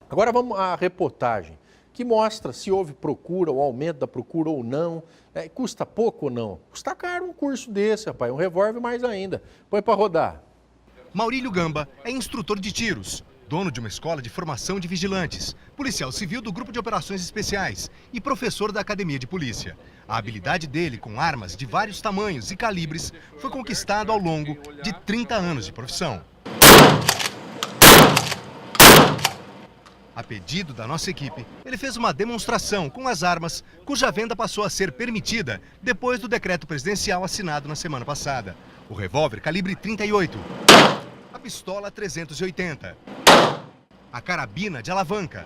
Agora vamos à reportagem, que mostra se houve procura, o aumento da procura ou não. Custa pouco ou não? Custa caro um curso desse, rapaz, um revólver mais ainda. Põe para rodar. Maurílio Gamba é instrutor de tiros, dono de uma escola de formação de vigilantes, policial civil do Grupo de Operações Especiais e professor da Academia de Polícia. A habilidade dele com armas de vários tamanhos e calibres foi conquistada ao longo de 30 anos de profissão. A pedido da nossa equipe, ele fez uma demonstração com as armas, cuja venda passou a ser permitida depois do decreto presidencial assinado na semana passada. O revólver calibre 38, a pistola 380, a carabina de alavanca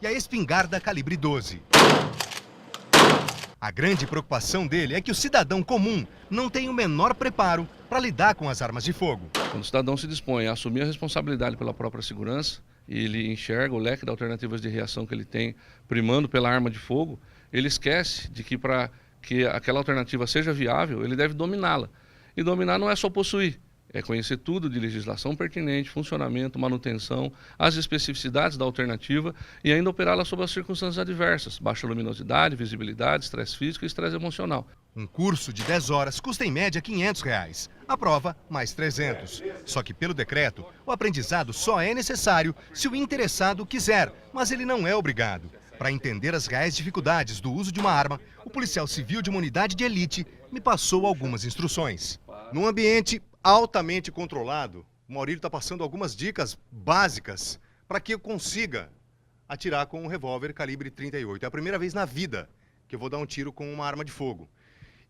e a espingarda calibre 12. A grande preocupação dele é que o cidadão comum não tem o menor preparo para lidar com as armas de fogo. Quando o cidadão se dispõe a assumir a responsabilidade pela própria segurança, e ele enxerga o leque de alternativas de reação que ele tem primando pela arma de fogo, ele esquece de que para que aquela alternativa seja viável, ele deve dominá-la. E dominar não é só possuir, é conhecer tudo de legislação pertinente, funcionamento, manutenção, as especificidades da alternativa e ainda operá-la sob as circunstâncias adversas, baixa luminosidade, visibilidade, estresse físico e estresse emocional. Um curso de 10 horas custa em média R$500. A prova, mais 300. Só que pelo decreto, o aprendizado só é necessário se o interessado quiser, mas ele não é obrigado. Para entender as reais dificuldades do uso de uma arma, o policial civil de uma unidade de elite me passou algumas instruções. Num ambiente altamente controlado, o Maurílio está passando algumas dicas básicas para que eu consiga atirar com um revólver calibre 38. É a primeira vez na vida que eu vou dar um tiro com uma arma de fogo.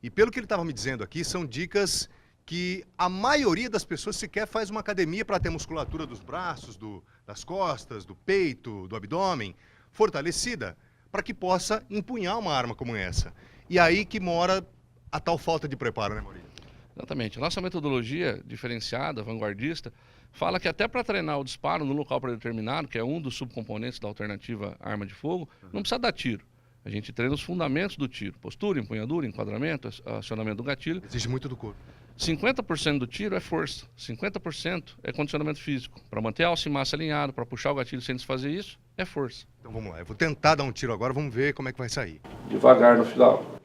E pelo que ele estava me dizendo aqui, são dicas que a maioria das pessoas sequer faz uma academia para ter musculatura dos braços, das costas, do peito, do abdômen, fortalecida, para que possa empunhar uma arma como essa. E aí que mora a tal falta de preparo, né, Maurílio? Exatamente. A nossa metodologia diferenciada, vanguardista, fala que até para treinar o disparo no local predeterminado, que é um dos subcomponentes da alternativa arma de fogo, não precisa dar tiro. A gente treina os fundamentos do tiro, postura, empunhadura, enquadramento, acionamento do gatilho. Exige muito do corpo. 50% do tiro é força, 50% é condicionamento físico. Para manter a alça e massa alinhado, para puxar o gatilho sem desfazer isso, é força. Então vamos lá, eu vou tentar dar um tiro agora, vamos ver como é que vai sair. Devagar no final.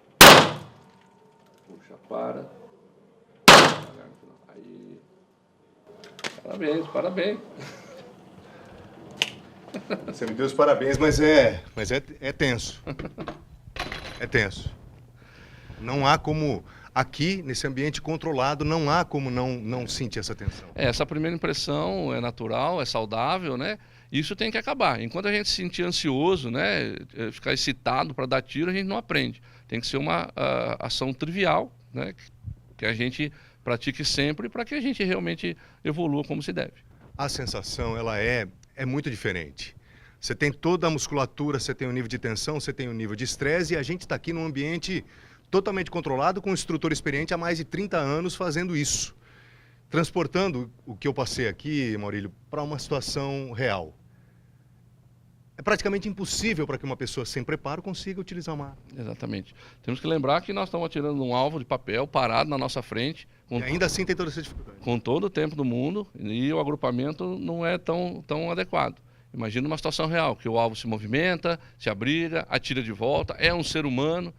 Puxa, para. Devagar no final. Aí. Parabéns, parabéns. Você me deu os parabéns, mas é tenso. É tenso. Não há como, aqui, nesse ambiente controlado, não há como não sentir essa tensão. Essa primeira impressão é natural, é saudável, né? Isso tem que acabar. Enquanto a gente se sentir ansioso, né, ficar excitado para dar tiro, a gente não aprende. Tem que ser uma ação trivial, né, que a gente pratique sempre para que a gente realmente evolua como se deve. A sensação, ela é muito diferente. Você tem toda a musculatura, você tem o nível de tensão, você tem o nível de estresse e a gente está aqui num ambiente totalmente controlado com um instrutor experiente há mais de 30 anos fazendo isso. Transportando o que eu passei aqui, Maurílio, para uma situação real. É praticamente impossível para que uma pessoa sem preparo consiga utilizar uma arma. Exatamente. Temos que lembrar que nós estamos atirando num alvo de papel parado na nossa frente. E ainda assim tem toda essa dificuldade. Com todo o tempo do mundo e o agrupamento não é tão adequado. Imagina uma situação real, que o alvo se movimenta, se abriga, atira de volta, é um ser humano.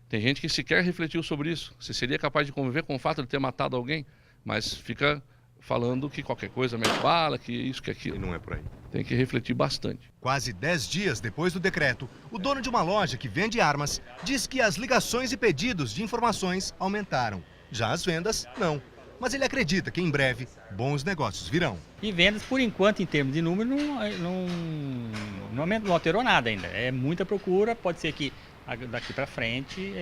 Tem gente que sequer refletiu sobre isso. Você seria capaz de conviver com o fato de ter matado alguém, mas fica falando que qualquer coisa mete bala, que isso, que aquilo. E não é por aí. Tem que refletir bastante. Quase 10 dias depois do decreto, o dono de uma loja que vende armas diz que as ligações e pedidos de informações aumentaram. Já as vendas, não. Mas ele acredita que em breve bons negócios virão. E vendas, por enquanto, em termos de número, não alterou nada ainda. É muita procura, pode ser que daqui para frente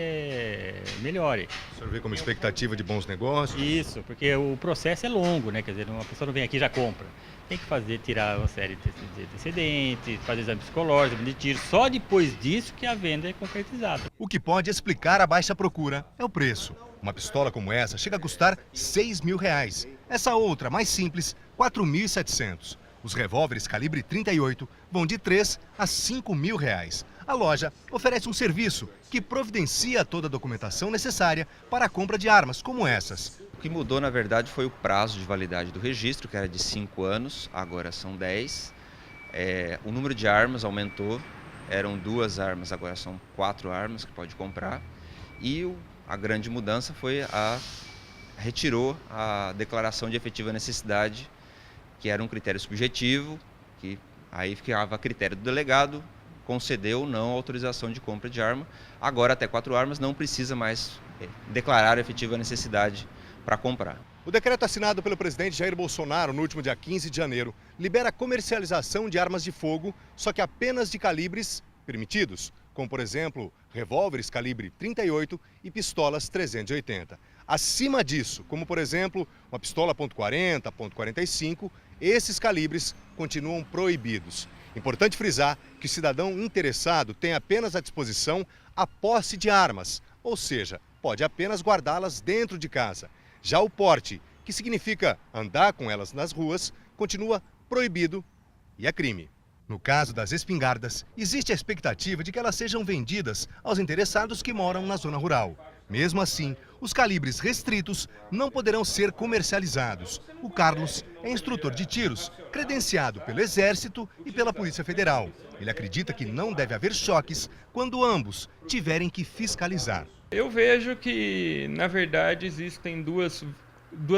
melhore. O senhor vê como expectativa de bons negócios? Isso, porque o processo é longo, né? Quer dizer, uma pessoa não vem aqui e já compra. Tem que tirar uma série de antecedentes, fazer exame psicológico, de tiro. Só depois disso que a venda é concretizada. O que pode explicar a baixa procura é o preço. Uma pistola como essa chega a custar R$6.000. Essa outra, mais simples, R$4.700. Os revólveres calibre 38 vão de R$3.000 a R$5.000. A loja oferece um serviço que providencia toda a documentação necessária para a compra de armas como essas. O que mudou, na verdade, foi o prazo de validade do registro, que era de 5 anos, agora são 10. O número de armas aumentou, eram 2 armas, agora são 4 armas que pode comprar. E a grande mudança foi retirou a declaração de efetiva necessidade, que era um critério subjetivo, que aí ficava a critério do delegado, concedeu ou não a autorização de compra de arma. Agora até 4 armas não precisa mais declarar a efetiva necessidade para comprar. O decreto assinado pelo presidente Jair Bolsonaro no último dia 15 de janeiro libera a comercialização de armas de fogo, só que apenas de calibres permitidos, como por exemplo, revólveres calibre 38 e pistolas 380. Acima disso, como por exemplo, uma pistola .40, .45, esses calibres continuam proibidos. Importante frisar que o cidadão interessado tem apenas à disposição a posse de armas, ou seja, pode apenas guardá-las dentro de casa. Já o porte, que significa andar com elas nas ruas, continua proibido e é crime. No caso das espingardas, existe a expectativa de que elas sejam vendidas aos interessados que moram na zona rural. Mesmo assim, os calibres restritos não poderão ser comercializados. O Carlos é instrutor de tiros, credenciado pelo Exército e pela Polícia Federal. Ele acredita que não deve haver choques quando ambos tiverem que fiscalizar. Eu vejo que, na verdade, existem duas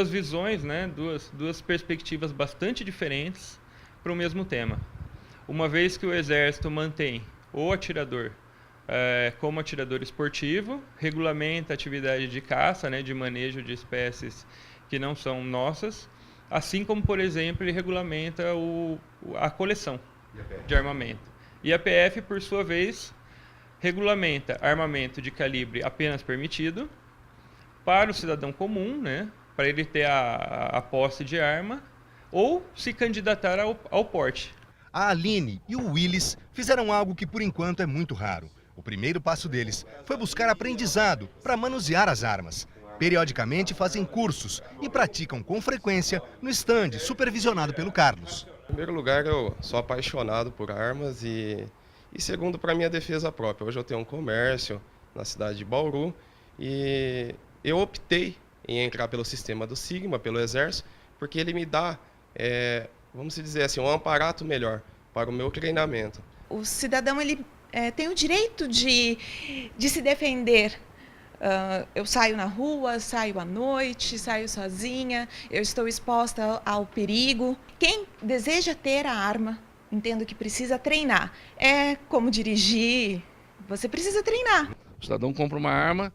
visões, né? duas perspectivas bastante diferentes para o mesmo tema. Uma vez que o Exército mantém o atirador como atirador esportivo, regulamenta a atividade de caça, né, de manejo de espécies que não são nossas, assim como, por exemplo, ele regulamenta a coleção de armamento. E a PF, por sua vez, regulamenta armamento de calibre apenas permitido para o cidadão comum, né, para ele ter a posse de arma ou se candidatar ao porte. A Aline e o Willis fizeram algo que por enquanto é muito raro. O primeiro passo deles foi buscar aprendizado para manusear as armas. Periodicamente fazem cursos e praticam com frequência no estande supervisionado pelo Carlos. Em primeiro lugar, eu sou apaixonado por armas e segundo, para minha defesa própria. Hoje eu tenho um comércio na cidade de Bauru e eu optei em entrar pelo sistema do Sigma, pelo Exército, porque ele me dá, vamos dizer assim, um amparato melhor para o meu treinamento. O cidadão ele tem o direito de se defender. Eu saio na rua, saio à noite, saio sozinha, eu estou exposta ao perigo. Quem deseja ter a arma, entendo que precisa treinar. É como dirigir, você precisa treinar. O cidadão compra uma arma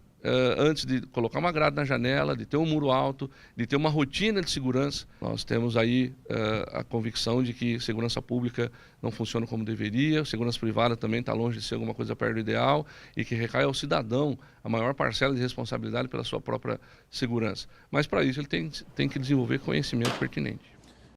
antes de colocar uma grade na janela, de ter um muro alto, de ter uma rotina de segurança. Nós temos aí a convicção de que segurança pública não funciona como deveria, segurança privada também está longe de ser alguma coisa perto do ideal e que recai ao cidadão a maior parcela de responsabilidade pela sua própria segurança. Mas para isso ele tem que desenvolver conhecimento pertinente.